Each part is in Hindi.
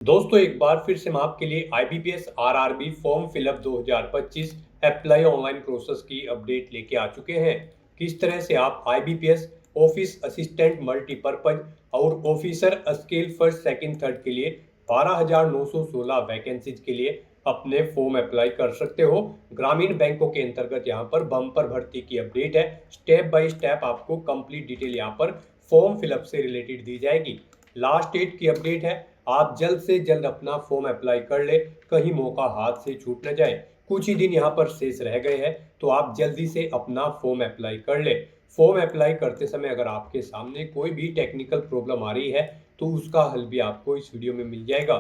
दोस्तों एक बार फिर से मैं आपके लिए IBPS RRB form fill up 2025 apply online process की अपडेट लेके आ चुके हैं। किस तरह से आप आईबीपीएस ऑफिस असिस्टेंट मल्टीपर्पज और officer scale first second third के लिए 12,916 वैकेंसीज के लिए अपने फॉर्म अप्लाई कर सकते हो। ग्रामीण बैंकों के अंतर्गत यहाँ पर बम्पर भर्ती की अपडेट है। स्टेप बाय स्टेप आपको कंप्लीट डिटेल यहाँ पर फॉर्म फिलअप से रिलेटेड दी जाएगी। लास्ट डेट की अपडेट है, आप जल्द से जल्द अपना फॉर्म अप्लाई कर ले, कहीं मौका हाथ से छूट न जाए। कुछ ही दिन यहाँ पर शेष रह गए हैं, तो आप जल्दी से अपना फॉर्म अप्लाई कर ले। फॉर्म अप्लाई करते समय अगर आपके सामने कोई भी टेक्निकल प्रॉब्लम आ रही है तो उसका हल भी आपको इस वीडियो में मिल जाएगा।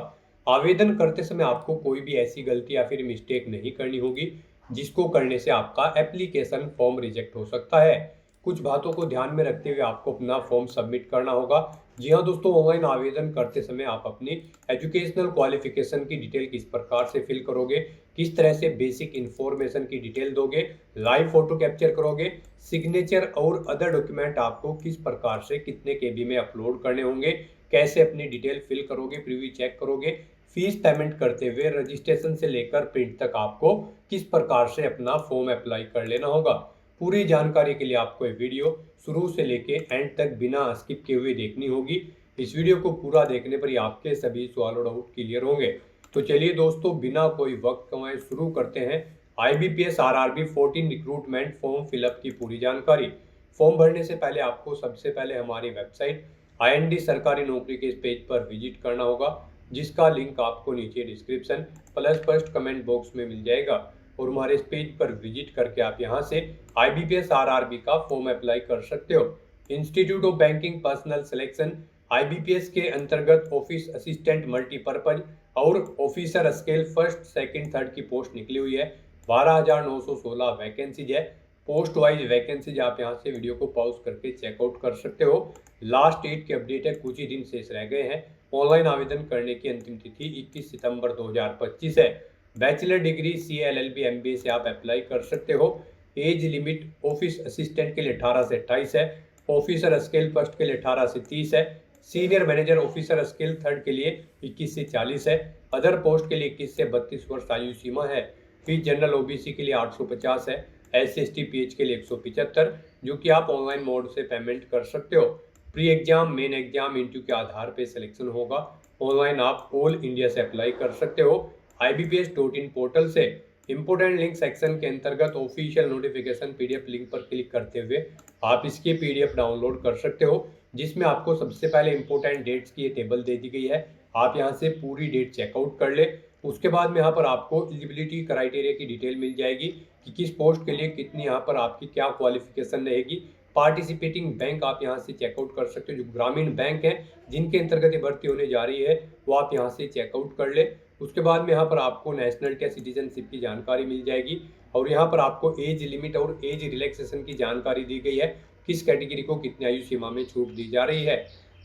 आवेदन करते समय आपको कोई भी ऐसी गलती या फिर मिस्टेक नहीं करनी होगी जिसको करने से आपका एप्लीकेशन फॉर्म रिजेक्ट हो सकता है। कुछ बातों को ध्यान में रखते हुए आपको अपना फॉर्म सबमिट करना होगा। जी हाँ दोस्तों, ऑनलाइन आवेदन करते समय आप अपनी एजुकेशनल क्वालिफिकेशन की डिटेल किस प्रकार से फिल करोगे, किस तरह से बेसिक इंफॉर्मेशन की डिटेल दोगे, लाइव फोटो कैप्चर करोगे, सिग्नेचर और अदर डॉक्यूमेंट आपको किस प्रकार से कितने केबी में अपलोड करने होंगे, कैसे अपनी डिटेल फिल करोगे, प्रीव्यू चेक करोगे, फीस पेमेंट करते हुए रजिस्ट्रेशन से लेकर प्रिंट तक आपको किस प्रकार से अपना फॉर्म अप्लाई कर लेना होगा। पूरी जानकारी के लिए आपको ये वीडियो शुरू से लेके एंड तक बिना स्किप किए हुए देखनी होगी। इस वीडियो को पूरा देखने पर ही आपके सभी सवाल और डाउट क्लियर होंगे। तो चलिए दोस्तों, बिना कोई वक्त गंवाए शुरू करते हैं IBPS RRB 14 recruitment form fill up की पूरी जानकारी। फॉर्म भरने से पहले आपको सबसे पहले हमारी वेबसाइट आईएनडी सरकारी नौकरी के इस पेज पर विजिट करना होगा, जिसका लिंक आपको नीचे description plus first comment box में मिल जाएगा। और हमारे इस पेज पर विजिट करके आप यहां से आईबीपीएस आरआरबी का फॉर्म अप्लाई कर सकते हो। Institute of banking personal selection IBPS के अंतर्गत ऑफिस असिस्टेंट मल्टीपर्पज और officer scale first second third की पोस्ट निकली हुई है। 12,916 वैकेंसीज है। पोस्ट वाइज वैकेंसीज आप यहां से वीडियो को पॉज करके चेकआउट कर सकते हो। लास्ट डेट की अपडेट है, कुछ ही दिन शेष रह गए हैं। ऑनलाइन आवेदन करने की अंतिम तिथि 21 सितंबर 2025 है। Bachelor degree CA LLB MBA से आप अप्लाई कर सकते हो। एज लिमिट ऑफिस असिस्टेंट के लिए 18 से 28 है। ऑफिसर स्केल फर्स्ट के लिए 18 से 30 है। Senior manager officer scale third के लिए 21 से 40 है। अदर पोस्ट के लिए 21 से 32 वर्ष आयु सीमा है। फीस जनरल OBC के लिए 850 है। SC/ST PH के लिए 175, जो कि आप ऑनलाइन मोड से पेमेंट कर सकते हो। Pre exam main exam interview के आधार पर सिलेक्शन होगा। ऑनलाइन आप ऑल इंडिया से अप्लाई कर सकते हो IBPS.in पोर्टल से। इंपोर्टेंट लिंक सेक्शन के अंतर्गत ऑफिशियल नोटिफिकेशन PDF लिंक पर क्लिक करते हुए आप इसकी PDF डाउनलोड कर सकते हो, जिसमें आपको सबसे पहले इंपोर्टेंट डेट्स की टेबल दे दी गई है। आप यहां से पूरी डेट चेकआउट कर ले। उसके बाद में यहाँ पर आपको एलिजिबिलिटी क्राइटेरिया की डिटेल मिल जाएगी कि किस पोस्ट के लिए कितनी यहाँ पर आपकी क्या क्वालिफिकेशन रहेगी। पार्टिसिपेटिंग बैंक आप यहाँ से चेकआउट कर सकते हो। जो ग्रामीण बैंक है जिनके अंतर्गत ये भर्ती होने जा रही है, वो आप यहाँ से चेकआउट कर ले। उसके बाद में यहाँ पर आपको नेशनलिटी या सिटीजनशिप की जानकारी मिल जाएगी और यहाँ पर आपको एज लिमिट और एज रिलैक्सेशन की जानकारी दी गई है, किस कैटेगरी को कितनी आयु सीमा में छूट दी जा रही है।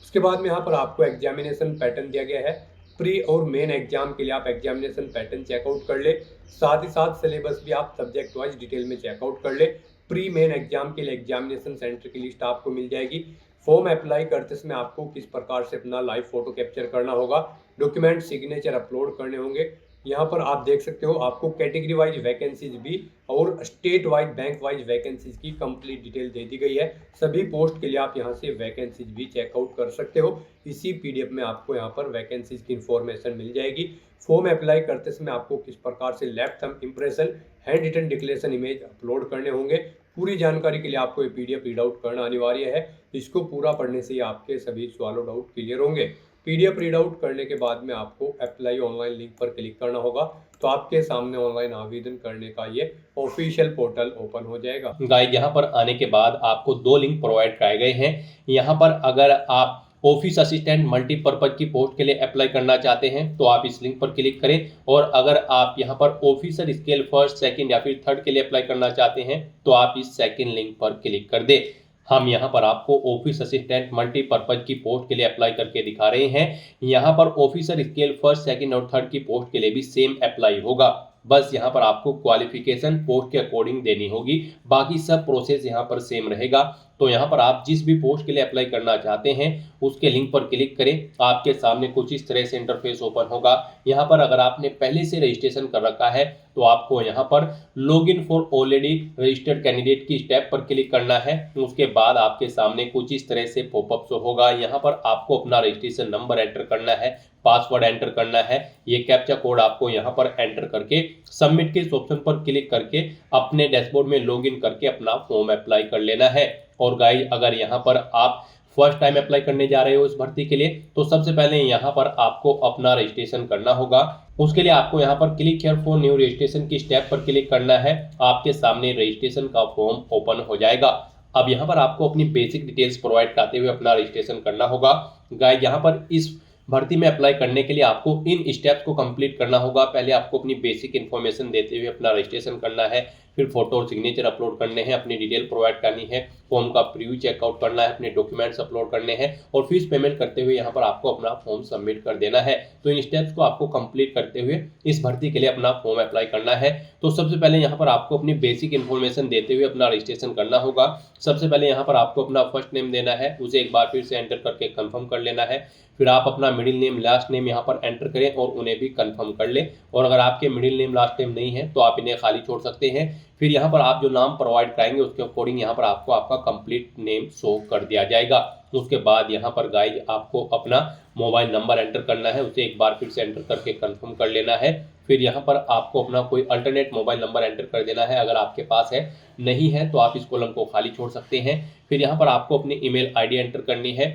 उसके बाद में यहाँ पर आपको एग्जामिनेशन पैटर्न दिया गया है। प्री और मेन एग्जाम के लिए आप एग्जामिनेशन पैटर्न चेकआउट कर ले। साथ ही साथ सिलेबस भी आप सब्जेक्ट वाइज डिटेल में चेकआउट कर ले। प्री मेन एग्जाम के लिए एग्जामिनेशन सेंटर की लिस्ट आपको मिल जाएगी। फॉर्म अप्लाई करते समय आपको किस प्रकार से अपना लाइव फोटो कैप्चर करना होगा, डॉक्यूमेंट सिग्नेचर अपलोड करने होंगे। यहाँ पर आप देख सकते हो आपको कैटेगरी वाइज वैकेंसीज भी और state wise bank wise vacancies की कंप्लीट डिटेल दे दी गई है। सभी पोस्ट के लिए आप यहाँ से वैकेंसीज भी चेकआउट कर सकते हो। इसी PDF में आपको यहाँ पर वैकेंसीज की इंफॉर्मेशन मिल जाएगी। फॉर्म अप्लाई करते समय आपको किस प्रकार से left thumb impression, handwritten declaration image upload करने होंगे। पूरी जानकारी के लिए आपको ये PDF रीड आउट करना अनिवार्य है। इसको पूरा पढ़ने से ही आपके सभी सवाल और डाउट क्लियर होंगे। PDF रीड आउट करने के बाद में आपको अप्लाई ऑनलाइन लिंक पर क्लिक करना होगा, तो आपके सामने ऑनलाइन आवेदन करने का ये ऑफिशियल पोर्टल ओपन हो जाएगा। गाइस, यहाँ पर आने के बाद आपको दो लिंक प्रोवाइड कराए गए हैं। यहाँ पर अगर आप ऑफिस असिस्टेंट मल्टीपर्पज की पोस्ट के लिए अप्लाई करना चाहते हैं तो आप इस लिंक पर क्लिक करें, और अगर आप यहाँ पर ऑफिसर स्केल फर्स्ट सेकंड या फिर थर्ड के लिए अप्लाई करना चाहते हैं तो आप इस सेकंड लिंक पर क्लिक कर दें। हम यहाँ पर आपको ऑफिस असिस्टेंट मल्टीपर्पज की पोस्ट के लिए अप्लाई करके दिखा रहे हैं। यहाँ पर ऑफिसर स्केल फर्स्ट सेकंड और थर्ड की पोस्ट के लिए भी सेम अप्लाई होगा। बस यहाँ पर आपको क्वालिफिकेशन पोस्ट के अकॉर्डिंग देनी होगी, बाकी सब प्रोसेस यहाँ पर सेम रहेगा। तो यहाँ पर आप जिस भी पोस्ट के लिए अप्लाई करना चाहते हैं उसके लिंक पर क्लिक करें, आपके सामने कुछ इस तरह से इंटरफेस ओपन होगा। यहाँ पर अगर आपने पहले से रजिस्ट्रेशन कर रखा है तो आपको यहाँ पर login for already registered candidate की स्टेप पर क्लिक करना है। उसके बाद आपके सामने कुछ इस तरह से पॉपअप शो होगा। यहाँ पर आपको अपना रजिस्ट्रेशन नंबर एंटर करना है, पासवर्ड एंटर करना है, ये कैप्चा कोड आपको यहाँ पर एंटर करके सबमिट के इस ऑप्शन पर क्लिक करके अपने डैशबोर्ड में लॉगिन करके अपना फॉर्म अप्लाई कर लेना है। और गाइस, अगर यहाँ पर आप फर्स्ट टाइम अप्लाई करने जा रहे हो इस भर्ती के लिए तो सबसे पहले यहाँ पर आपको अपना रजिस्ट्रेशन करना होगा। उसके लिए आपको यहाँ पर click here for new registration की स्टेप पर क्लिक करना है। आपके सामने रजिस्ट्रेशन का फॉर्म ओपन हो जाएगा। अब यहाँ पर आपको अपनी बेसिक डिटेल्स प्रोवाइड कराते हुए अपना रजिस्ट्रेशन करना होगा। गाइस, यहाँ पर इस भर्ती में अप्लाई करने के लिए आपको इन स्टेप्स को कंप्लीट करना होगा। पहले आपको अपनी बेसिक इन्फॉर्मेशन देते हुए अपना रजिस्ट्रेशन करना है, फिर फोटो और सिग्नेचर अपलोड करने हैं, अपनी डिटेल प्रोवाइड करनी है, फॉर्म का प्रीव्यू चेकआउट करना है, अपने डॉक्यूमेंट्स अपलोड करने हैं और फीस पेमेंट करते हुए यहाँ पर आपको अपना फॉर्म सबमिट कर देना है। तो इन स्टेप्स को आपको कंप्लीट करते हुए इस भर्ती के लिए अपना फॉर्म अप्लाई करना है। तो सबसे पहले यहाँ पर आपको अपनी बेसिक इन्फॉर्मेशन देते हुए अपना रजिस्ट्रेशन करना होगा। सबसे पहले यहाँ पर आपको अपना फर्स्ट नेम देना है, उसे एक बार फिर से एंटर करके कंफर्म कर लेना है। फिर आप अपना मिडिल नेम लास्ट नेम यहाँ पर एंटर करें और उन्हें भी कंफर्म कर लें। और अगर आपके मिडिल नेम लास्ट नेम नहीं है तो आप इन्हें खाली छोड़ सकते हैं। फिर यहाँ पर आप जो नाम प्रोवाइड कराएंगे उसके अकॉर्डिंग यहाँ पर आपको आपका कंप्लीट नेम शो कर दिया जाएगा। उसके बाद यहाँ पर गाइस आपको अपना मोबाइल नंबर एंटर करना है, उसे एक बार फिर से एंटर करके कंफर्म कर लेना है। फिर यहाँ पर आपको अपना कोई अल्टरनेट मोबाइल नंबर एंटर कर देना है, अगर आपके पास है, नहीं है तो आप इस कॉलम को खाली छोड़ सकते हैं। फिर यहाँ पर आपको अपनी ईमेल आईडी एंटर करनी है।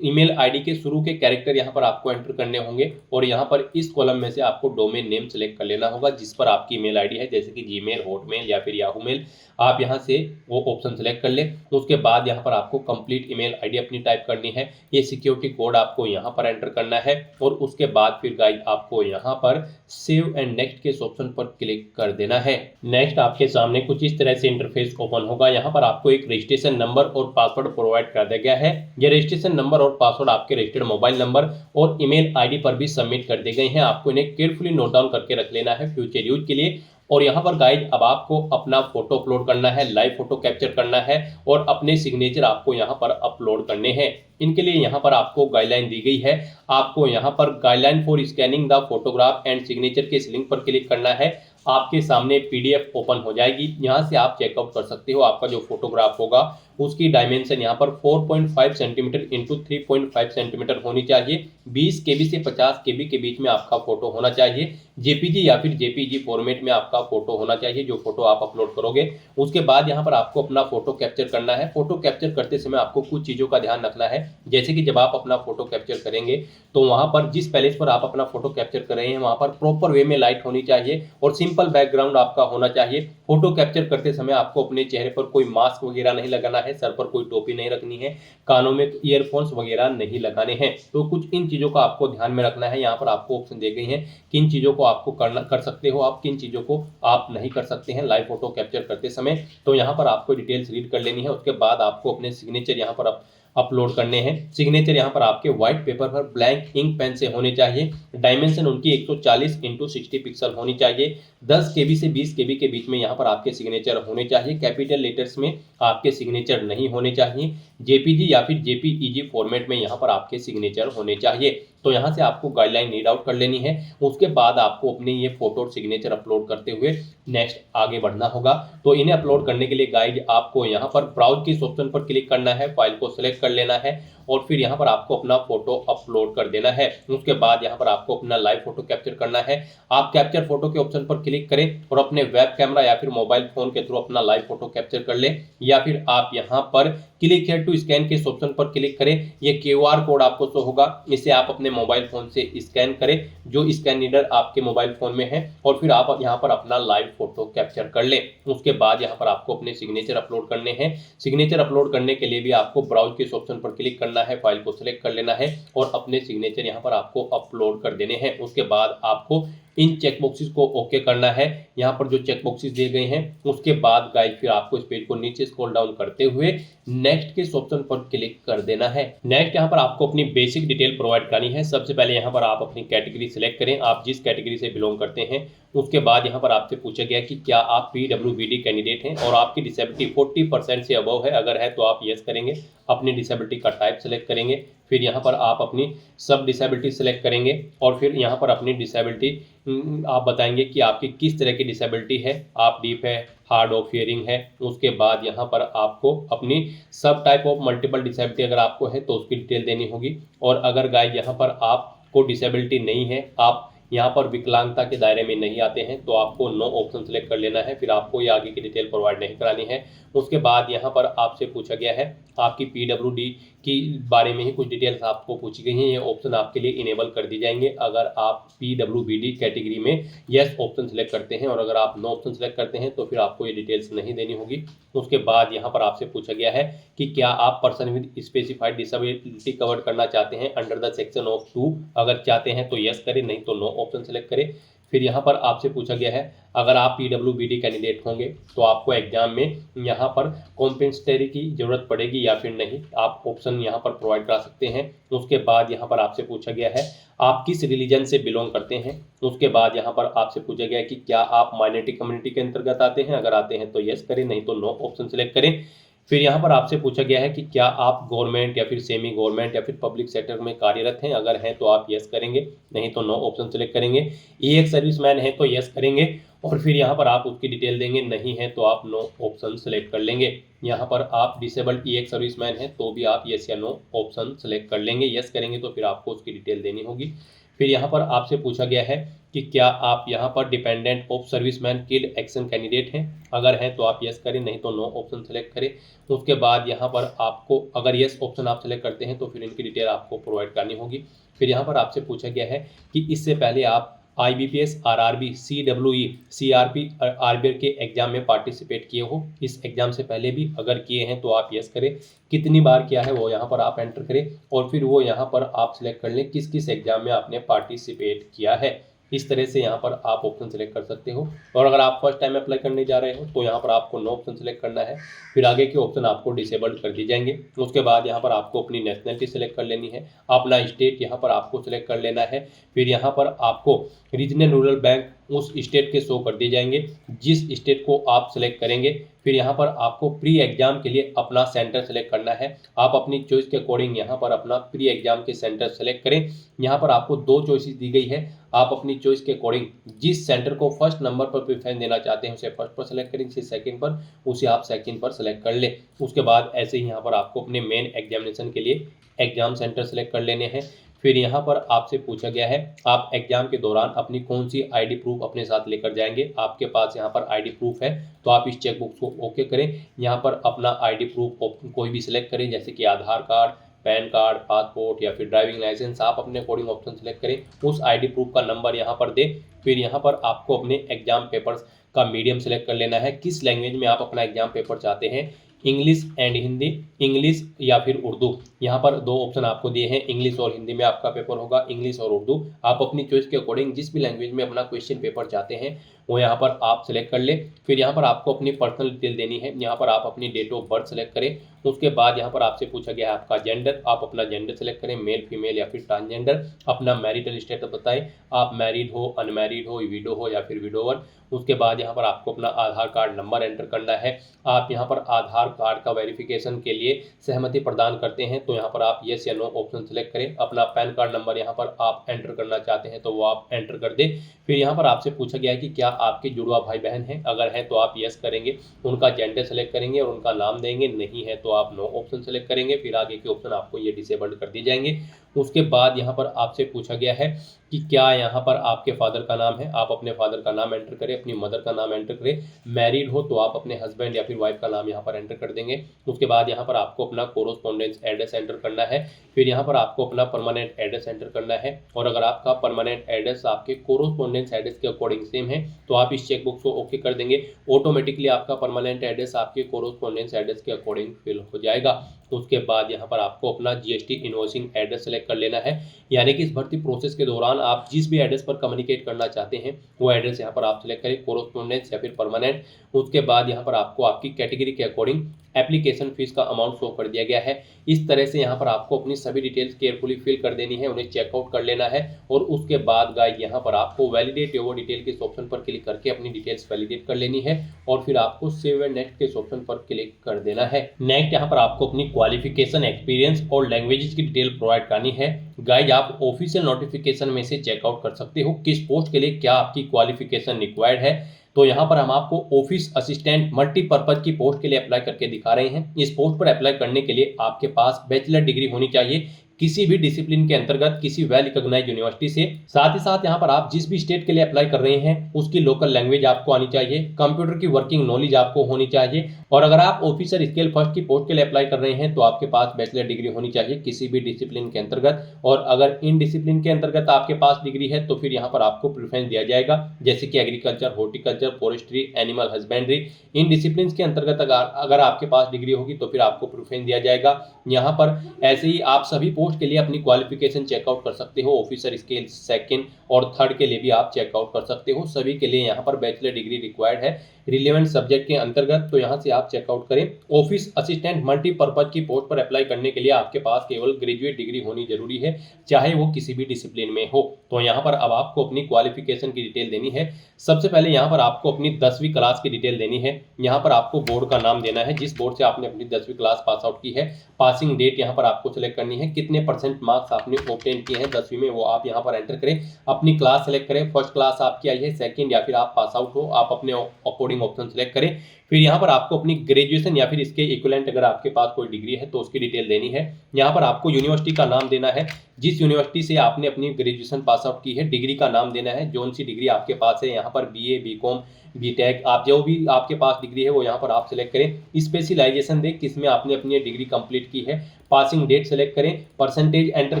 ईमेल आईडी के शुरू के कैरेक्टर यहाँ पर आपको एंटर करने होंगे और यहाँ पर इस कॉलम में से आपको डोमेन नेम सेलेक्ट कर लेना होगा जिस पर आपकी ईमेल आईडी है, जैसे कि जीमेल, हॉटमेल या फिर याहू मेल। आप यहाँ से वो ऑप्शन सेलेक्ट कर लें। उसके बाद यहाँ पर आपको कंप्लीट ईमेल आईडी अपनी टाइप करनी है, ये सिक्योरिटी कोड आपको यहाँ पर एंटर करना है और उसके बाद फिर गाइस आपको यहाँ पर सेव एंड नेक्स्ट के इस ऑप्शन पर क्लिक कर देना है। नेक्स्ट आपके सामने कुछ इस तरह से इंटरफेस ओपन होगा। यहाँ पर आपको एक रजिस्ट्रेशन नंबर और पासवर्ड प्रोवाइड कर दिया गया है। ये रजिस्ट्रेशन नंबर और पासवर्ड आपके रजिस्टर्ड मोबाइल नंबर और ईमेल आईडी पर भी सबमिट कर दिए गए हैं। आपको इन्हें केयरफुली नोट डाउन करके रख लेना है फ्यूचर यूज के लिए। और यहाँ पर गाइस अब आपको अपना फोटो अपलोड करना है, लाइव फोटो कैप्चर करना है और अपने सिग्नेचर आपको यहाँ पर अपलोड करने हैं। इनके लिए यहाँ पर आपको गाइडलाइन दी गई है। आपको यहाँ पर guideline for scanning the photograph and signature के इस लिंक पर क्लिक करना है। आपके सामने पीडीएफ ओपन हो जाएगी, यहाँ से आप चेकआउट कर सकते हो। आपका जो फोटोग्राफ होगा उसकी डायमेंशन यहाँ पर 4.5 सेंटीमीटर इंटू 3.5 सेंटीमीटर होनी चाहिए। 20 केबी से 50 केबी के बीच में आपका फोटो होना चाहिए। जेपीजी या फिर जेपीजी फॉर्मेट में आपका फोटो होना चाहिए जो फोटो आप अपलोड करोगे। उसके बाद यहाँ पर आपको अपना फोटो कैप्चर करना है। फोटो कैप्चर करते समय आपको कुछ चीज़ों का ध्यान रखना है, जैसे कि जब आप अपना फोटो कैप्चर करेंगे तो वहाँ पर जिस पैलेस पर आप अपना फोटो कैप्चर कर रहे हैं वहाँ पर प्रॉपर वे में लाइट होनी चाहिए और सिंपल बैकग्राउंड आपका होना चाहिए। फोटो कैप्चर करते समय आपको अपने चेहरे पर कोई मास्क वगैरह नहीं लगाना है, सर पर कोई टोपी नहीं रखनी है, कानों में ईयरफोन्स वगैरह नहीं लगाने हैं। तो कुछ इन चीज़ों का आपको ध्यान में रखना है। यहाँ पर आपको ऑप्शन दे गई हैं किन चीज़ों को आपको कर सकते हो आप, किन चीज़ों को आप नहीं कर सकते हैं लाइव फोटो कैप्चर करते समय। तो यहाँ पर आपको डिटेल्स रीड कर लेनी है। उसके बाद आपको अपने सिग्नेचर यहाँ पर अपलोड करने हैं। सिग्नेचर यहाँ पर आपके व्हाइट पेपर पर ब्लैंक इंक पेन से होने चाहिए। डायमेंशन उनकी 140 इंटू 60 पिक्सल होनी चाहिए। 10 केबी से 20 केबी के बीच में यहाँ पर आपके सिग्नेचर होने चाहिए। कैपिटल लेटर्स में आपके सिग्नेचर नहीं होने चाहिए। जेपीजी या फिर जेपीईजी फॉर्मेट में यहाँ पर आपके सिग्नेचर होने चाहिए। तो यहाँ से आपको गाइडलाइन रीड आउट कर लेनी है। उसके बाद आपको अपने ये फोटो और सिग्नेचर अपलोड करते हुए नेक्स्ट आगे बढ़ना होगा। तो इन्हें अपलोड करने के लिए गाइड आपको यहाँ पर ब्राउज के ऑप्शन पर क्लिक करना है, फाइल को सिलेक्ट कर लेना है और फिर यहाँ पर आपको अपना फोटो अपलोड कर देना है। उसके बाद यहाँ पर आपको अपना लाइव फोटो कैप्चर करना है। आप कैप्चर फोटो के ऑप्शन पर क्लिक करें और अपने वेब कैमरा या फिर मोबाइल फोन के थ्रू अपना लाइव फोटो कैप्चर कर लें, या फिर आप यहाँ पर क्लिक हियर टू स्कैन के ऑप्शन पर क्लिक करें। ये क्यूआर कोड आपको शो होगा, इसे आप अपने मोबाइल फोन से स्कैन करें जो स्कैन रीडर आपके मोबाइल फोन में है और फिर आप यहाँ पर अपना लाइव फोटो कैप्चर कर लें। उसके बाद यहाँ पर आपको अपने सिग्नेचर अपलोड करने हैं। सिग्नेचर अपलोड करने के लिए भी आपको ब्राउज के ऑप्शन पर क्लिक करना है, फाइल को सिलेक्ट कर लेना है और अपने सिग्नेचर यहाँ पर आपको अपलोड कर देने हैं। उसके बाद आपको इन चेक बॉक्सेस को ओके करना है। यहाँ पर जो चेक बॉक्सेस दिए गए हैं उसके बाद गाइस फिर आपको इस पेज को नीचे स्क्रॉल डाउन करते हुए नेक्स्ट के ऑप्शन पर क्लिक कर देना है। नेक्स्ट यहाँ पर आपको अपनी बेसिक डिटेल प्रोवाइड करनी है। सबसे पहले यहाँ पर आप अपनी कैटेगरी सिलेक्ट करें, आप जिस कैटेगरी से बिलोंग करते हैं। उसके बाद यहाँ पर आपसे पूछा गया कि क्या आप पीडब्ल्यूबीडी कैंडिडेट हैं और आपकी डिसेबिलिटी 40% से अबव है। अगर है तो आप यस करेंगे, अपनी डिसेबिलिटी का टाइप सेलेक्ट करेंगे, फिर यहाँ पर आप अपनी सब डिसेबिलिटी सेलेक्ट करेंगे और फिर यहाँ पर अपनी डिसेबिलिटी आप बताएंगे कि आपकी किस तरह की डिसेबिलिटी है, आप डीफ है, हार्ड ऑफ हियरिंग है। उसके बाद यहाँ पर आपको अपनी सब टाइप ऑफ मल्टीपल डिसेबिलिटी अगर आपको है तो उसकी डिटेल देनी होगी। और अगर गाइस यहाँ पर आपको डिसेबिलिटी नहीं है, आप यहाँ पर विकलांगता के दायरे में नहीं आते हैं, तो आपको नो ऑप्शन सेलेक्ट कर लेना है, फिर आपको ये आगे की डिटेल प्रोवाइड नहीं करानी है। उसके बाद यहाँ पर आपसे पूछा गया है आपकी पीडब्ल्यूडी की बारे में ही कुछ डिटेल्स आपको पूछी गई हैं, ये ऑप्शन आपके लिए इनेबल कर दी जाएंगे अगर आप पीडब्ल्यूबीडी कैटेगरी में यस ऑप्शन सेलेक्ट करते हैं, और अगर आप नो ऑप्शन सेलेक्ट करते हैं तो फिर आपको ये डिटेल्स नहीं देनी होगी। उसके बाद यहाँ पर आपसे पूछा गया है कि क्या आप person with specified disability cover करना चाहते हैं अंडर द सेक्शन ऑफ 2, अगर चाहते हैं तो यस करें, नहीं तो नो ऑप्शन सेलेक्ट करें। फिर यहाँ पर आपसे पूछा गया है अगर आप पीडब्ल्यूबीडी कैंडिडेट होंगे तो आपको एग्जाम में यहाँ पर कॉम्पेंसेटरी की जरूरत पड़ेगी या फिर नहीं, आप ऑप्शन यहाँ पर प्रोवाइड करा सकते हैं। उसके बाद यहाँ पर आपसे पूछा गया है आप किस रिलीजन से बिलोंग करते हैं। उसके बाद यहाँ पर आपसे पूछा गया है कि क्या आप माइनॉरिटी कम्युनिटी के अंतर्गत आते हैं, अगर आते हैं तो यस करें, नहीं तो नो ऑप्शन सेलेक्ट करें। फिर यहाँ पर आपसे पूछा गया है कि क्या आप गवर्नमेंट या फिर सेमी गवर्नमेंट या फिर पब्लिक सेक्टर में कार्यरत हैं, अगर हैं तो आप यस करेंगे, नहीं तो नो ऑप्शन सेलेक्ट करेंगे। ये एक सर्विसमैन है तो यस करेंगे और फिर यहाँ पर आप उसकी डिटेल देंगे, नहीं है तो आप नो ऑप्शन सेलेक्ट कर लेंगे। यहाँ पर आप डिसेबल्ड एक सर्विसमैन है तो भी आप यस या नो ऑप्शन सेलेक्ट कर लेंगे, यस करेंगे तो फिर आपको उसकी डिटेल देनी होगी। फिर यहाँ पर आपसे पूछा गया है कि क्या आप यहाँ पर dependent of serviceman killed action candidate हैं, अगर हैं तो आप यस करें, नहीं तो नो ऑप्शन सेलेक्ट करें। उसके बाद यहाँ पर आपको अगर यस ऑप्शन आप सेलेक्ट करते हैं तो फिर इनकी डिटेल आपको प्रोवाइड करनी होगी। फिर यहाँ पर आपसे पूछा गया है कि इससे पहले आप IBPS RRB CWE CRP RBR के एग्जाम में पार्टिसिपेट किए हो, इस एग्जाम से पहले भी अगर किए हैं तो आप यस करें, कितनी बार किया है वो यहाँ पर आप एंटर करें और फिर वो यहाँ पर आप सिलेक्ट कर लें किस किस एग्जाम में आपने पार्टिसिपेट किया है। इस तरह से यहाँ पर आप ऑप्शन सेलेक्ट कर सकते हो। और अगर आप फर्स्ट टाइम अप्लाई करने जा रहे हो तो यहाँ पर आपको नो ऑप्शन सेलेक्ट करना है, फिर आगे के ऑप्शन आपको डिसेबल्ड कर दिए जाएंगे। उसके बाद यहाँ पर आपको अपनी नेशनलिटी सेलेक्ट कर लेनी है, अपना स्टेट यहाँ पर आपको सेलेक्ट कर लेना है। फिर यहाँ पर आपको रीजनल रूरल बैंक उस स्टेट के शो कर दिए जाएंगे जिस स्टेट को आप सेलेक्ट करेंगे। फिर यहाँ पर आपको प्री एग्जाम के लिए अपना सेंटर सेलेक्ट करना है, आप अपनी चॉइस के अकॉर्डिंग यहाँ पर अपना प्री एग्जाम के सेंटर सेलेक्ट करें। यहाँ पर आपको 2 चॉइसेस दी गई है, आप अपनी चॉइस के अकॉर्डिंग जिस सेंटर को फर्स्ट नंबर पर प्रेफरेंस देना चाहते हैं उसे फर्स्ट पर सेलेक्ट करें, जिसे सेकंड पर उसे आप सेकंड पर सेलेक्ट कर लें। उसके बाद ऐसे ही यहाँ पर आपको अपने मेन एग्जामिनेशन के लिए एग्जाम सेंटर सेलेक्ट कर लेने हैं। फिर यहाँ पर आपसे पूछा गया है आप एग्जाम के दौरान अपनी कौन सी आईडी प्रूफ अपने साथ लेकर जाएंगे। आपके पास यहाँ पर आईडी प्रूफ है तो आप इस चेकबॉक्स को ओके करें, यहाँ पर अपना आईडी प्रूफ कोई भी सिलेक्ट करें, जैसे कि आधार कार्ड, पैन कार्ड, पासपोर्ट या फिर ड्राइविंग लाइसेंस, आप अपने अकॉर्डिंग ऑप्शन सेलेक्ट करें, उस आईडी प्रूफ का नंबर यहाँ पर दें। फिर यहाँ पर आपको अपने एग्जाम पेपर्स का मीडियम सेलेक्ट कर लेना है, किस लैंग्वेज में आप अपना एग्जाम पेपर चाहते हैं, इंग्लिश एंड हिंदी, इंग्लिश या फिर उर्दू। यहाँ पर 2 ऑप्शन आपको दिए हैं, इंग्लिश और हिंदी में आपका पेपर होगा, इंग्लिश और उर्दू। आप अपनी चॉइस के अकॉर्डिंग जिस भी लैंग्वेज में अपना क्वेश्चन पेपर चाहते हैं वो यहाँ पर आप सेलेक्ट कर ले। फिर यहाँ पर आपको अपनी पर्सनल डिटेल देनी है, यहाँ पर आप अपनी डेट ऑफ बर्थ सेलेक्ट करें। उसके बाद यहाँ पर आपसे पूछा गया है आपका जेंडर, आप अपना जेंडर सेलेक्ट करें, मेल, फीमेल या फिर ट्रांसजेंडर। अपना मैरिटल स्टेटस बताएं, आप मैरिड हो, अनमैरिड हो, विडो हो या फिर विडोवर। उसके बाद यहाँ पर आपको अपना आधार कार्ड नंबर एंटर करना है। आप यहाँ पर आधार कार्ड का वेरिफिकेशन के लिए सहमति प्रदान करते हैं तो यहाँ पर आप येस या नो ऑप्शन सेलेक्ट करें। अपना पैन कार्ड नंबर यहाँ पर आप एंटर करना चाहते हैं तो वो आप एंटर कर दें। फिर यहाँ पर आपसे पूछा गया है कि क्या आपके जुड़वा भाई बहन हैं, अगर हैं तो आप यस करेंगे, उनका जेंडर सेलेक्ट करेंगे और उनका नाम देंगे, नहीं है तो आप नो ऑप्शन सेलेक्ट करेंगे। फिर आगे के ऑप्शन आपको ये डिसेबल्ड कर दिए जाएंगे। उसके बाद यहाँ पर आपसे पूछा गया है कि क्या यहाँ पर आपके फादर का नाम है, आप अपने फादर का नाम एंटर करें, अपनी मदर का नाम एंटर करें। मैरिड हो तो आप अपने हस्बैंड या फिर वाइफ का नाम यहाँ पर एंटर कर देंगे। उसके बाद यहाँ पर आपको अपना कोरोस्पोंडेंस एड्रेस एंटर करना है। फिर यहाँ पर आपको अपना परमानेंट एड्रेस एंटर करना है, और अगर आपका परमानेंट एड्रेस आपके कोरोस्पोंडेंस एड्रेस के अकॉर्डिंग सेम है तो आप इस चेकबॉक्स को ओके कर देंगे, ऑटोमेटिकली आपका परमानेंट एड्रेस आपके कोरोस्पोंडेंस एड्रेस के अकॉर्डिंग फिल हो जाएगा। उसके बाद यहाँ पर आपको अपना GST invoicing address select select कर लेना है। यानी कि इस भर्ती प्रोसेस के दौरान आप जिस भी एड्रेस पर कम्युनिकेट करना चाहते हैं वो एड्रेस यहाँ पर आप सिलेक्ट करें, कोरोस्पोंडेंस या फिर परमानेंट। उसके बाद यहाँ पर आपको आपकी कैटेगरी के अकॉर्डिंग एप्लीकेशन फीस का अमाउंट शो कर दिया गया है। इस तरह से यहाँ पर आपको अपनी सभी डिटेल्स केयरफुली फिल कर देनी है, उन्हें चेकआउट कर लेना है और उसके बाद गाइस यहाँ पर आपको वैलिडेट योर डिटेल के इस ऑप्शन पर क्लिक करके अपनी डिटेल्स वैलिडेट कर लेनी है और फिर आपको सेव एंड नेक्स्ट के इस ऑप्शन पर क्लिक कर देना है। नेक्स्ट यहाँ पर आपको अपनी क्वालिफिकेशन, एक्सपीरियंस और लैंग्वेजेस की डिटेल प्रोवाइड करनी है। गाइस आप ऑफिशियल नोटिफिकेशन में से चेकआउट कर सकते हो किस पोस्ट के लिए क्या आपकी क्वालिफिकेशन रिक्वायर्ड है। तो यहाँ पर हम आपको ऑफिस असिस्टेंट मल्टीपर्पज की पोस्ट के लिए अप्लाई करके दिखा रहे हैं। इस पोस्ट पर अप्लाई करने के लिए आपके पास बैचलर डिग्री होनी चाहिए किसी भी डिसिप्लिन के अंतर्गत किसी वेल रिकॉग्नाइज्ड यूनिवर्सिटी से। साथ ही साथ यहाँ पर आप जिस भी स्टेट के लिए अप्लाई कर रहे हैं उसकी लोकल लैंग्वेज आपको आनी चाहिए, कंप्यूटर की वर्किंग नॉलेज आपको होनी चाहिए और अगर आप ऑफिसर स्केल फर्स्ट की पोस्ट के लिए अप्लाई कर रहे हैं तो आपके पास बैचलर डिग्री होनी चाहिए किसी भी डिसिप्लिन के अंतर्गत। और अगर इन डिसिप्लिन के अंतर्गत आपके पास डिग्री है तो फिर यहाँ पर आपको प्रेफरेंस दिया जाएगा, जैसे कि agriculture, horticulture, forestry, animal husbandry. In discipline के अंतर्गत अगर आपके पास डिग्री होगी तो फिर आपको प्रेफरेंस दिया जाएगा। यहाँ पर ऐसे ही आप सभी पोस्ट के लिए अपनी क्वालिफिकेशन चेकआउट कर सकते हो। ऑफिसर स्केल सेकंड और थर्ड के लिए भी आप चेकआउट कर सकते हो। सभी के लिए यहाँ पर बैचलर डिग्री रिक्वायर्ड है रिलेवेंट सब्जेक्ट के अंतर्गत, तो यहाँ से आप चेकआउट करें। ऑफिस असिस्टेंट मल्टीपर्पज की पोस्ट पर अप्लाई करने के लिए आपके पास केवल ग्रेजुएट डिग्री होनी जरूरी है, चाहे वो किसी भी डिसिप्लिन में हो। तो यहाँ पर अब आपको अपनी क्वालिफिकेशन की डिटेल देनी है। सबसे पहले यहाँ पर आपको अपनी 10वीं क्लास की डिटेल देनी है। यहाँ पर आपको बोर्ड का नाम देना है जिस बोर्ड से आपने अपनी 10वीं क्लास पास आउट की है। पासिंग डेट यहाँ पर आपको सिलेक्ट करनी है, कितने परसेंट मार्क्स आपने ऑब्टेन किए हैं 10वीं में वो आप यहाँ पर एंटर करें। अपनी क्लास सेलेक्ट करें, फर्स्ट क्लास आपकी आई है, सेकंड या फिर आप पास आउट हो, आप अपने अकॉर्डिंग ऑप्शन सेलेक्ट करें। फिर यहाँ पर आपको अपनी ग्रेजुएशन या फिर इसके इक्विवेलेंट अगर आपके पास कोई डिग्री है तो उसकी डिटेल देनी है। यहाँ पर आपको यूनिवर्सिटी का नाम देना है, जिस यूनिवर्सिटी से आपने अपनी ग्रेजुएशन पास आउट की है। डिग्री का नाम देना है, जोन सी डिग्री आपके पास है, यहाँ पर बीए, बीकॉम, बीटेक, आप जो भी आपके पास डिग्री है वो यहाँ पर आप सिलेक्ट करें। स्पेशलाइजेशन दें किसमें आपने अपनी डिग्री कंप्लीट की है। पासिंग डेट सेलेक्ट करें, परसेंटेज एंटर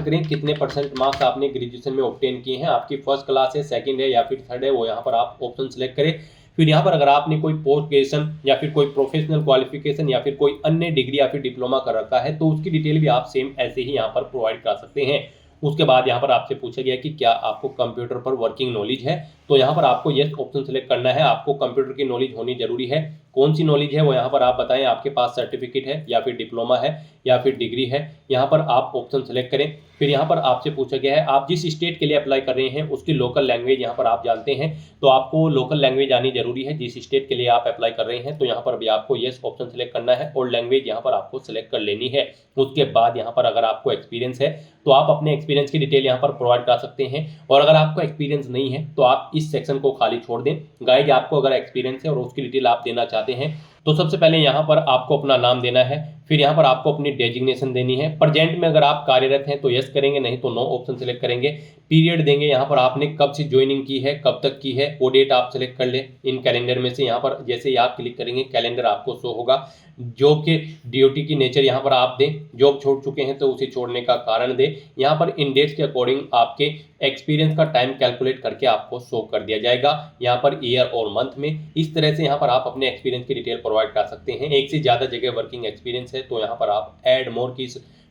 करें, कितने परसेंट मार्क्स आपने ग्रेजुएशन में ऑब्टेन किए हैं, आपकी फर्स्ट क्लास है, सेकंड है या फिर थर्ड है, वो यहाँ पर आप ऑप्शन सेलेक्ट करें। फिर यहाँ पर अगर आपने कोई पोस्ट ग्रेजुएशन या फिर कोई प्रोफेशनल क्वालिफिकेशन या फिर कोई अन्य डिग्री या फिर डिप्लोमा कर रखा है तो उसकी डिटेल भी आप सेम ऐसे ही यहाँ पर प्रोवाइड कर सकते हैं। उसके बाद यहाँ पर आपसे पूछा गया कि क्या आपको कंप्यूटर पर वर्किंग नॉलेज है, तो यहाँ पर आपको यस ऑप्शन सेलेक्ट करना है। आपको कंप्यूटर की नॉलेज होनी जरूरी है। कौन सी नॉलेज है वो यहाँ पर आप बताएं, आपके पास सर्टिफिकेट है या फिर डिप्लोमा है या फिर डिग्री है, यहाँ पर आप ऑप्शन सेलेक्ट करें। फिर यहाँ पर आपसे पूछा गया है आप जिस स्टेट के लिए अप्लाई कर रहे हैं उसकी लोकल लैंग्वेज यहाँ पर आप जानते हैं, तो आपको लोकल लैंग्वेज आनी जरूरी है जिस स्टेट के लिए आप अप्लाई कर रहे हैं। तो यहाँ पर भी आपको यस ऑप्शन सेलेक्ट करना है और लैंग्वेज यहाँ पर आपको सेलेक्ट कर लेनी है। उसके बाद यहाँ पर अगर आपको एक्सपीरियंस है तो आप अपने एक्सपीरियंस की डिटेल यहाँ पर प्रोवाइड कर सकते हैं और अगर आपको एक्सपीरियंस नहीं है तो आप इस सेक्शन को खाली छोड़ दें। गाइज आपको अगर एक्सपीरियंस है और उसकी डिटेल आप देना चाहते हैं तो सबसे पहले यहाँ पर आपको अपना नाम देना है। फिर यहाँ पर आपको अपनी डेजिग्नेशन देनी है। प्रेजेंट में अगर आप कार्यरत हैं तो यस करेंगे, नहीं तो नो ऑप्शन सेलेक्ट करेंगे। पीरियड देंगे, यहाँ पर आपने कब से ज्वाइनिंग की है, कब तक की है, वो डेट आप सेलेक्ट कर ले। इन कैलेंडर में से यहाँ पर जैसे ही आप क्लिक करेंगे कैलेंडर आपको शो होगा। जॉब के ड्यूटी की नेचर यहाँ पर आप दें, जॉब छोड़ चुके हैं तो उसे छोड़ने का कारण दें। यहाँ पर इन डेट्स के अकॉर्डिंग आपके एक्सपीरियंस का टाइम कैलकुलेट करके आपको शो कर दिया जाएगा, यहाँ पर ईयर और मंथ में। इस तरह से यहाँ पर आप अपने एक्सपीरियंस की डिटेल प्रोवाइड कर सकते हैं। एक से ज़्यादा जगह वर्किंग एक्सपीरियंस है तो यहाँ पर आप ऐड मोर की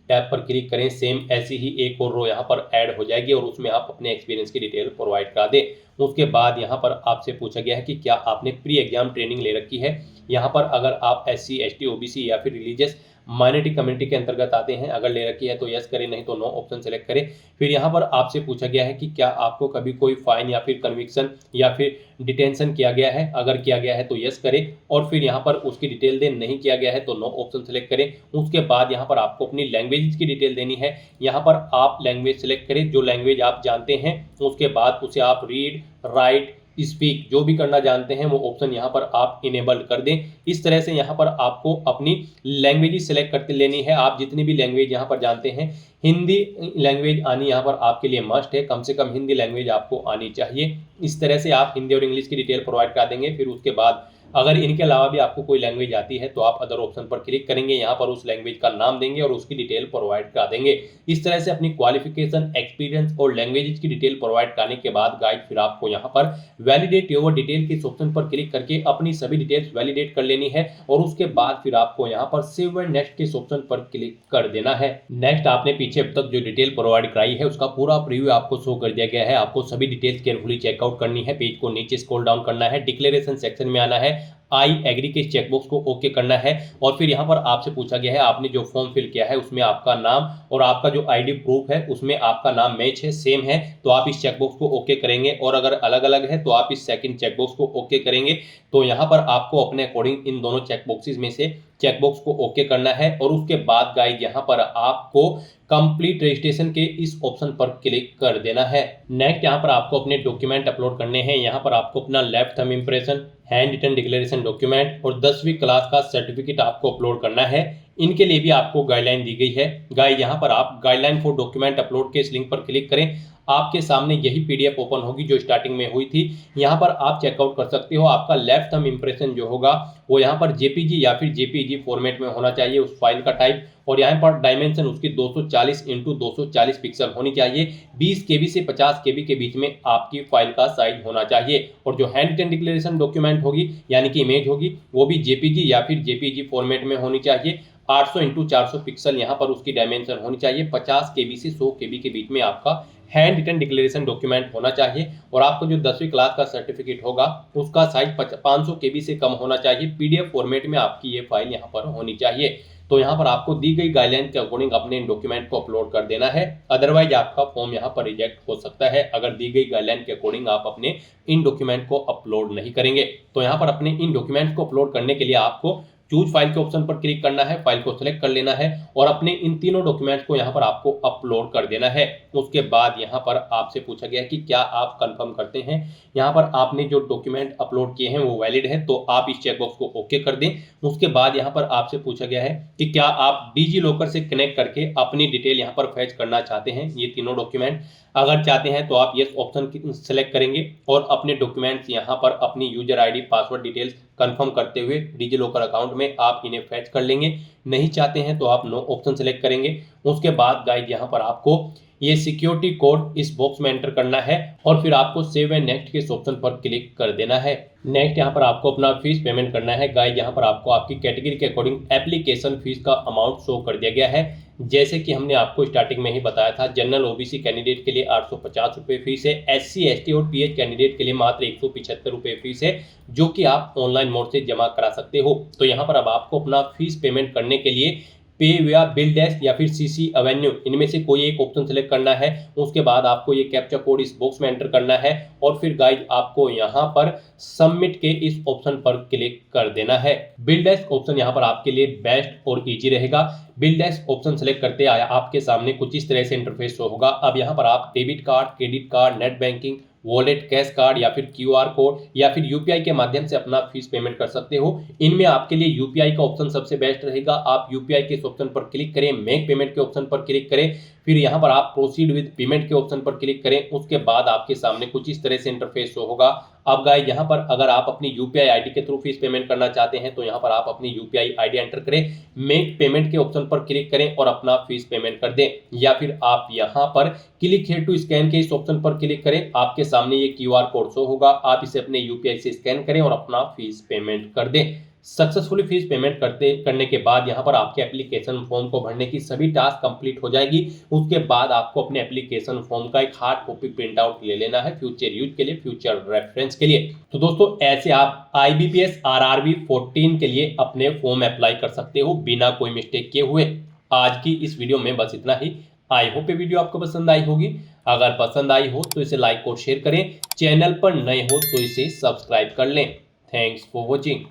टैब पर क्लिक करें, सेम ऐसी ही एक और रो यहाँ पर ऐड हो जाएगी और उसमें आप अपने एक्सपीरियंस की डिटेल प्रोवाइड कर दें। उसके बाद यहाँ पर आपसे पूछा गया है कि क्या आपने प्री एग्जाम ट्रेनिंग ले रखी है। यहाँ पर अगर आप SC, ST, OBC या फिर रिलीजियस माइनॉरिटी कम्युनिटी के अंतर्गत आते हैं, अगर ले रखी है तो यस करें, नहीं तो नो ऑप्शन सेलेक्ट करें। फिर यहाँ पर आपसे पूछा गया है कि क्या आपको कभी कोई फाइन या फिर कन्विक्शन या फिर डिटेंशन किया गया है, अगर किया गया है तो यस करें और फिर यहाँ पर उसकी डिटेल दें, नहीं किया गया है तो नो ऑप्शन सेलेक्ट करें। उसके बाद यहाँ पर आपको अपनी लैंग्वेज की डिटेल देनी है। यहाँ पर आप लैंग्वेज सेलेक्ट करें जो लैंग्वेज आप जानते हैं, उसके बाद उसे आप रीड, राइट, स्पीक जो भी करना जानते हैं वो ऑप्शन यहाँ पर आप इनेबल कर दें। इस तरह से यहाँ पर आपको अपनी लैंग्वेज सेलेक्ट करते लेनी है। आप जितनी भी लैंग्वेज यहाँ पर जानते हैं, हिंदी लैंग्वेज आनी यहाँ पर आपके लिए मस्ट है, कम से कम हिंदी लैंग्वेज आपको आनी चाहिए। इस तरह से आप हिंदी और इंग्लिश की डिटेल प्रोवाइड कर देंगे। फिर उसके बाद अगर इनके अलावा भी आपको कोई लैंग्वेज आती है तो आप अदर ऑप्शन पर क्लिक करेंगे, यहाँ पर उस लैंग्वेज का नाम देंगे और उसकी डिटेल प्रोवाइड करा देंगे। इस तरह से अपनी क्वालिफिकेशन, एक्सपीरियंस और लैंग्वेज की डिटेल प्रोवाइड कराने के बाद गाइड फिर आपको यहाँ पर वैलिडेट योर डिटेल के ऑप्शन पर क्लिक करके अपनी सभी डिटेल्स वैलिडेट कर लेनी है और उसके बाद फिर आपको यहाँ पर सेव एंड नेक्स्ट के ऑप्शन पर क्लिक कर देना है। नेक्स्ट आपने पीछे अब तक जो डिटेल प्रोवाइड कराई है उसका पूरा प्रीव्यू आपको शो कर दिया गया है। आपको सभी डिटेल्स केयरफुली चेकआउट करनी है, पेज को नीचे स्क्रॉल डाउन करना है, डिक्लेरेशन सेक्शन में आना है, आई एग्री के चेकबॉक्स को ओके करना है और फिर यहाँ पर आपसे पूछा गया है आपने जो फॉर्म फिल किया है उसमें आपका नाम और आपका जो आईडी प्रूफ है उसमें आपका नाम मैच है, सेम है, तो आप इस चेकबॉक्स को ओके करेंगे और अगर अलग अलग है तो आप इस सेकंड चेकबॉक्स को ओके करेंगे। तो यहाँ पर आपको अपने अकॉर्डिंग इन दोनों चेकबॉक्सेस में से चेकबॉक्स को ओके करना है और उसके बाद गाइड यहाँ पर आपको कंप्लीट रजिस्ट्रेशन के इस ऑप्शन पर क्लिक कर देना है। नेक्स्ट यहाँ पर आपको अपने डॉक्यूमेंट अपलोड करने हैं। यहाँ पर आपको अपना left thumb impression, handwritten declaration document और 10वीं क्लास का सर्टिफिकेट आपको अपलोड करना है। इनके लिए भी आपको गाइडलाइन दी गई है। गाइड यहाँ पर आप गाइडलाइन फॉर डॉक्यूमेंट अपलोड के इस लिंक पर क्लिक करें, आपके सामने यही पीडीएफ ओपन होगी जो स्टार्टिंग में हुई थी। यहाँ पर आप चेकआउट कर सकते हो। आपका लेफ्ट थंब इंप्रेशन जो होगा वो यहाँ पर जेपीजी या फिर जेपीजी फॉर्मेट में होना चाहिए उस फाइल का टाइप, और यहाँ पर डायमेंशन उसकी 240 × 240 पिक्सल होनी चाहिए। 20 KB से 50 KB के बीच में आपकी फाइल का साइज होना चाहिए। और जो हैंड रिटन डिक्लेरेशन डॉक्यूमेंट होगी यानी कि इमेज होगी वो भी जेपीजी या फिर जेपीजी फॉर्मेट में होनी चाहिए। 800 × 400 पिक्सल यहाँ पर उसकी डायमेंशन होनी चाहिए। 50 KB से 100 KB के बीच में आपका हैंड रिटन डिक्लेरेशन डॉक्यूमेंट होना चाहिए। और आपको जो 10वीं क्लास का सर्टिफिकेट होगा उसका साइज 500 KB से कम होना चाहिए। पीडीएफ फॉर्मेट में आपकी ये फाइल यहाँ पर होनी चाहिए। तो यहाँ पर आपको दी गई गाइडलाइन के अकॉर्डिंग अपने इन डॉक्यूमेंट को अपलोड कर देना है, अदरवाइज आपका फॉर्म यहाँ पर रिजेक्ट हो सकता है अगर दी गई गाइडलाइन के अकॉर्डिंग आप अपने इन डॉक्यूमेंट को अपलोड नहीं करेंगे। तो यहाँ पर अपने इन डॉक्यूमेंट्स को अपलोड करने के लिए आपको चूज फाइल के ऑप्शन पर क्लिक करना है, फाइल को सिलेक्ट कर लेना है और अपने इन तीनों डॉक्यूमेंट्स को यहाँ पर आपको अपलोड कर देना है। उसके बाद यहाँ पर आपसे पूछा गया है कि क्या आप कंफर्म करते हैं, यहाँ पर आपने जो डॉक्यूमेंट अपलोड किए हैं वो वैलिड है तो आप इस चेकबॉक्स को ओके कर दें। उसके बाद यहाँ पर आपसे पूछा गया है कि क्या आप डिजी लॉकर से कनेक्ट करके अपनी डिटेल यहाँ पर फैच करना चाहते हैं ये तीनों डॉक्यूमेंट। अगर चाहते हैं तो आप यस ऑप्शन सेलेक्ट करेंगे और अपने डॉक्यूमेंट्स यहाँ पर अपनी user ID, password details confirm करते हुए डिजी लॉकर अकाउंट में आप इन्हें फैच कर लेंगे। नहीं चाहते हैं तो आप नो ऑप्शन सेलेक्ट करेंगे। उसके बाद गाइड यहाँ पर आपको ये सिक्योरिटी कोड इस बॉक्स में एंटर करना है और फिर आपको सेव एंड नेक्स्ट के इस ऑप्शन पर क्लिक कर देना है। नेक्स्ट यहाँ पर आपको अपना फीस पेमेंट करना है। गाइड यहाँ पर आपको आपकी कैटेगरी के अकॉर्डिंग एप्लीकेशन फीस का अमाउंट शो कर दिया गया है। जैसे कि हमने आपको स्टार्टिंग में ही बताया था, जनरल ओबीसी कैंडिडेट के लिए 850 रुपये फीस है, SC ST और PH कैंडिडेट के लिए मात्र 175 रुपये फीस है जो कि आप ऑनलाइन मोड से जमा करा सकते हो। तो यहाँ पर अब आपको अपना फीस पेमेंट करने के लिए पे या बिल डैश या फिर CC एवेन्यू इनमें से कोई एक ऑप्शन सेलेक्ट करना है। उसके बाद आपको ये कैप्चा कोड इस बॉक्स में एंटर करना है और फिर गाइड आपको यहाँ पर सबमिट के इस ऑप्शन पर क्लिक कर देना है। बिल डैश ऑप्शन यहाँ पर आपके लिए बेस्ट और इजी रहेगा। बिल डैश ऑप्शन सेलेक्ट करते आया आपके सामने कुछ इस तरह से इंटरफेस होगा। अब यहाँ पर आप debit card, credit card, net banking, wallet, cash card या फिर QR कोड या फिर UPI के माध्यम से अपना फीस पेमेंट कर सकते हो। इनमें आपके लिए UPI का ऑप्शन सबसे बेस्ट रहेगा। आप UPI के इस ऑप्शन पर क्लिक करें, मेक पेमेंट के ऑप्शन पर क्लिक करें, फिर यहाँ पर आप प्रोसीड विद पेमेंट के ऑप्शन पर क्लिक करें। उसके बाद आपके सामने कुछ इस तरह से इंटरफेस होगा। अब गाइस यहाँ पर अगर आप अपनी UPI आईडी के थ्रू फीस पेमेंट करना चाहते हैं तो यहाँ पर आप अपनी UPI आईडी एंटर करें, मेक पेमेंट के ऑप्शन पर क्लिक करें और अपना फीस पेमेंट कर दें। या फिर आप यहाँ पर क्लिक हियर टू स्कैन के इस ऑप्शन पर क्लिक करें, आपके सामने ये QR कोड शो होगा, आप इसे अपने UPI से स्कैन करें और अपना फीस पेमेंट कर दें। सक्सेसफुली फीस पेमेंट करने के बाद यहाँ पर आपके एप्लीकेशन फॉर्म को भरने की सभी टास्क कंप्लीट हो जाएगी। उसके बाद आपको अपने एप्लीकेशन फॉर्म का एक हार्ड कॉपी प्रिंट आउट ले लेना है फ्यूचर यूज के लिए, फ्यूचर रेफरेंस के लिए। तो दोस्तों ऐसे आप IBPS RRB 14 के लिए अपने फॉर्म अप्लाई कर सकते हो बिना कोई मिस्टेक किए हुए। आज की इस वीडियो में बस इतना ही। आई होप ये वीडियो आपको पसंद आई होगी। अगर पसंद आई हो तो इसे लाइक और शेयर करें, चैनल पर नए हो तो इसे सब्सक्राइब कर लें। Thanks for watching.